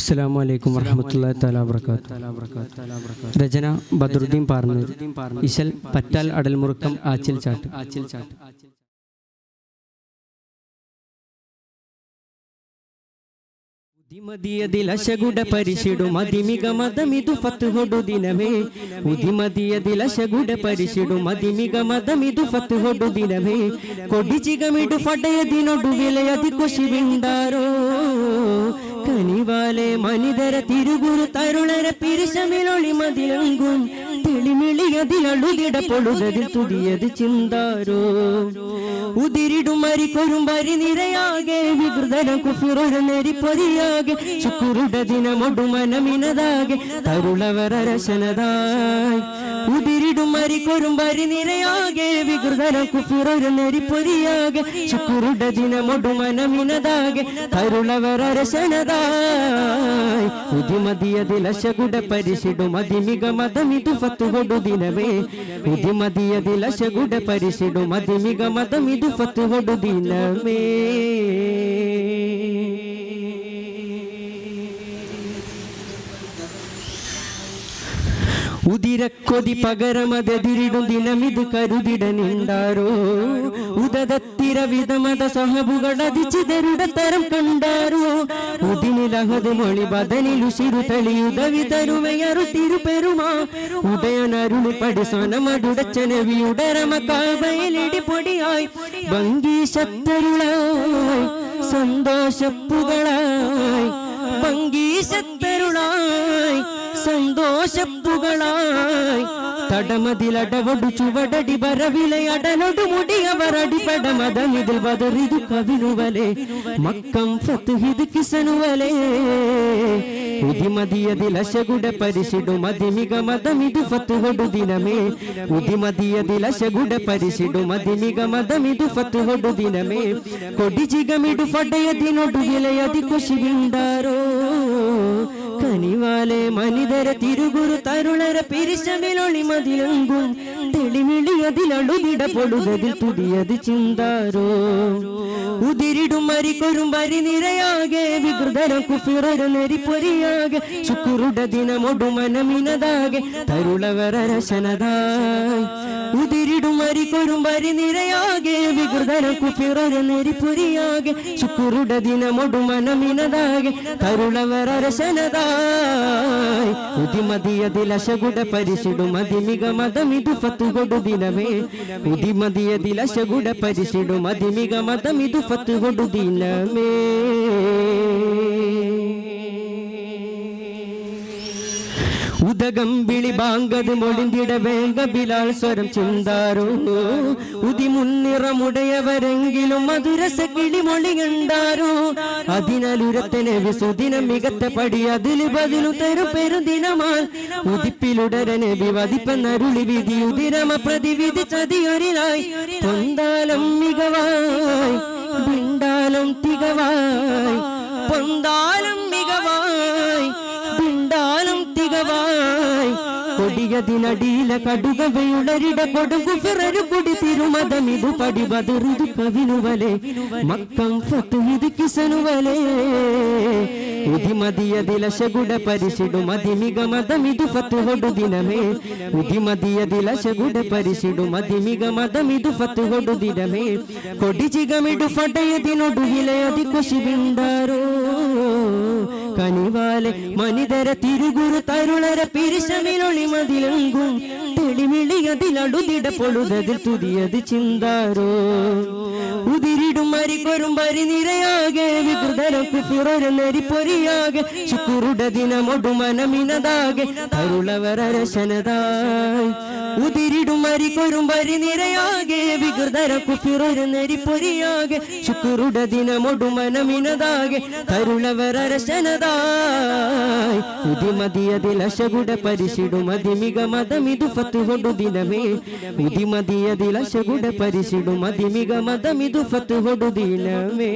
അസ്സലാമു അലൈക്കും വറഹ്മത്തുള്ളാഹി തആല വബറകാതുഹു. രചന ബദറുദ്ദീൻ പാർന്നൂർ. ഇശൽ പറ്റാൽ അടൽമുറുക്കം ആച്ചിൽ ചാട്ട്. ഉദിമദിയദിലശഗുഡ പരിശിടു മദിമിക മദമിതു ഫത്ഹൊടു ദിനമേ. ഉദിമദിയദിലശഗുഡ പരിശിടു മദിമിക മദമിതു ഫത്ഹൊടു ദിനമേ. കൊടിചിഗമിടു ഫടയദിനൊടു വിലയതി കൊശിവിണ്ടാരോ. കനിവാലെ മനിതര തിരുഗുരു തരുളര പിരിശമിലൊളി മതിലങ്കും തെളിമിളിയതിലളുകിട പൊളുതതിൽ തുടിയത് ചിന്താരോ. ഉതിരിടും മരിക്കൊരും വരി നിരയാകെ വികൃതന കുഫിറൊരു നെരിപ്പൊരിയാകെ ശുക്രുട ദിനമൊടു മനമിനതാകെ തരുളവരശനതായി. ഉതിരിടും മരിക്കൊരും വരി നിരയാകെ വികൃതന കുഫിറൊരു നെരിപ്പൊരിയാകെ ശുക്രുട ദിനമൊടു മനമിനതാകെ തരുളവരശനതായി. ഉദിമദിയദിലശഗുഡ പരിശിടു മദിമിക മദമിതു ഫത്ഹൊടു ദിനമേ. ഉദിമദിയദിലശഗുഡ പരിശിടു മദിമിക മദമിതു ഫത്ഹൊടു ദിനമേ. ഉദിരക്കൊതി പകരമതെതിരിടും ദിനമിത് കരുതിടനിണ്ടാരോ. ഉദതത്തിര വിധമത സഹബുകളതിച്ചിതരുടെ തരം കണ്ടാരോ. ഉദിനിലഹത് മൊഴി ബദനിലുശിരു തെളിയുദവി തരുമയറു തിരുപെരുമാ. ഉദയനരുളി പടിസോനമടുടച്ചനവിയുടരമ കാവയിലിടി പൊടിയായി ഭംഗീശത്തരുളായി സന്തോഷപ്പുകളായി. ഭംഗീശത്തരുളായി സന്തോഷപ്പുകളായി തടമതിലടവടു ചുവടടി വരവിലെ അടനൊടു മുടിയവരടി പടമതമിതിൽ വതറിതു കവിനുവലെ മക്കം ഫത്ഹിദ് കിസനുവലെ. ഉദിമദിയദിലശഗുഡ പരിശിടു മദിമിക മദമിതു ഫത്ഹൊടു ദിനമേ. ഉദിമദിയദിലശഗുഡ പരിശിടു മദിമിക മദമിതു ഫത്ഹൊടു ദിനമേ. കൊടിചിഗമിടു ഫടയദിനൊടു വിലയതി കൊശിവിണ്ടാരോ. കനിവാലെ മനിതര തിരുഗുരു തരുളര പിരിശമിലൊളി മതിലങ്കും തെളിമിളിയതിലളുകിട പൊളുതതിൽ തുടിയത് ചിന്താരോ. ഉതിരിടും മരിക്കൊരും വരി നിരയാകെ വികൃതര കുഫിറൊരു നെരിപ്പൊരിയാകെ ശുക്രുട ദിനമൊടു മനമിനതാകെ തരുളവരശനതായി. ഉതിരിടും മരിക്കൊരും വരി നിരയാകെ വികൃതര കുഫിറൊരു നെരിപ്പൊരിയാകെ ശുക്രുട ദിനമൊടു മനമിനതാകെ തരുളവരശനതായി. ഉദിമദിയദിലശഗുഡ പരിശിടു മദിമിക മദമിതു ഫത്ഹൊടു ദിനമേ. ഉദിമദിയദിലശഗുഡ പരിശിടു മദിമിക മദമിതു ഫത്ഹൊടു ദിനമേ. ഉദഗംബിളി ബാങ്കത് മൊളിന്തിട വേങ്ക ബിലാൽ സ്വരം ചിന്താരോ. ഉദിമുന്നിറമുടയവരെങ്കിലും മധുരസ കിളിമൊളി കണ്ടാരോ. അതിനാലുരത്തനെ വിസുദിന മികത്ത പടി അതില് ബതിലു തരും പെരുദിനമാൽ ഉദിപ്പിലുടരനെ വിവദിപ്പെന്നരുളി വിധി ഉദിരമ പ്രതിവിധി ചതിയൊരിലായി. പൊന്താലം മികവായി ബിണ്ടാലം തികവായി. പൊന്താലം മികവായി ബിണ്ടാലം തികവായി. കൊടിയതിനടിയില കടുകവയുളരിട കൊടുകു ഫിറരു കൊടി തിരുമതമിതു പടി ബദറിതു കവിനുവലെ മക്കം ഫത്ഹിദ് കിസനുവലെ. ഉദിമദിയദിലശഗുഡ പരിശിടു മദിമിക മദമിതു ഫത്ഹൊടു ദിനമേ. ഉദിമദിയദിലശഗുഡ പരിശിടു മദിമിക മദമിതു ഫത്ഹൊടു ദിനമേ. കൊടിചിഗമിടു ഫടയദിനൊടു വിലയതി കൊശിവിണ്ടാരോ. കനിവാലെ മനിതര തിരുഗുരു തരുളര പിരിശമിലൊളി മതിലങ്കും തെളിമിളിയതിലടുതിട പൊളുതതിൽ തുടിയത് ചിന്താരോ. ഉതിരിടും മരിക്കൊരും വരി നിരയാകെ വികൃതര കുഫിറൊരു നെരിപ്പൊരിയാകെ ശുക്രുട ദിനമൊടു മനമിനതാകെ തരുളവരശനതായി. ഉതിരിടും മരിക്കൊരും വരി നിരയാകെ വികൃതര കുഫിറൊരു നെരിപ്പൊരിയാകെ ശുക്രുട ദിനമൊടു മനമിനതാകെ തരുളവരശനതായി. ഉദിമദിയദിലശഗുഡ പരിശിടു മദിമിക മദമിതു ഫത്ഹൊടു ദിനമേ. ഉദിമദിയദിലശഗുഡ പരിശിടു മദിമിക മദമിതു ഫത്ഹൊടു ദിനമേ.